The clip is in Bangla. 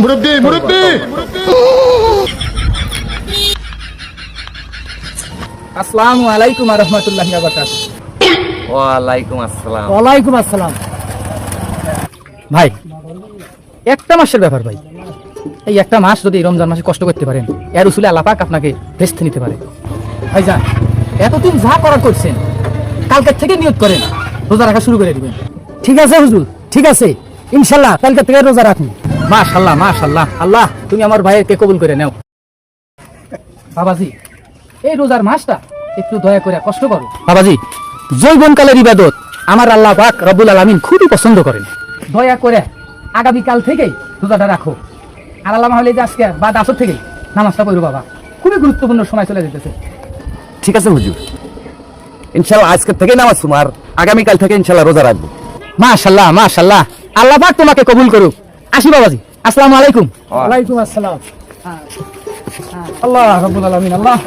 মুরব্বি মুরব্বি আসসালামু আলাইকুম ওয়া রাহমাতুল্লাহি ওয়া বারাকাতুহু। ওয়ালাইকুম আসসালাম। ওয়ালাইকুম আসসালাম। ভাই একটা মাসের ব্যাপার ভাই, এই একটা মাস যদি রমজান মাসে কষ্ট করতে পারেন এর উসুলে আল্লাহ পাক আপনাকে ভেস্তে নিতে পারে। ভাইজান এতদিন যা করার করছেন কালকের থেকে নিয়ত করেন রোজা রাখা শুরু করে দিবেন। ঠিক আছে হুজুর, ঠিক আছে, ইনশাল্লাহ কালকে থেকে রোজা রাখুন। মাশাআল্লাহ মাশাআল্লাহ, আল্লাহ তুমি আমার ভাইকে কবুল করে নাও। বাবাজি এই রোজার মাসটা একটু দয়া করে কষ্ট করো। বাবাজি জৈবনকালের ইবাদত আমার আল্লাহ পাক রব্বুল আলামিন খুবই পছন্দ করেন। দয়া করে আগামীকাল থেকেই রোজাটা রাখো। আর আল্লাহ হলে যে আজকে বা আসর থেকেই নামাজটা পড়ো বাবা, খুবই গুরুত্বপূর্ণ সময় চলে যেতেছে। ঠিক আছে হুজুর, ইনশাআল্লাহ আজকে থেকে নামাজ পড়ব আর আগামীকাল থেকে ইনশাআল্লাহ রোজা রাখবো। মাশাআল্লাহ মাশাআল্লাহ, আল্লাহ পাক তোমাকে কবুল করুক। আসি বাবাজি, আসসালামু আলাইকুম। ওয়ালাইকুম আসসালাম। আল্লাহ রাব্বুল আলামিন আল্লাহ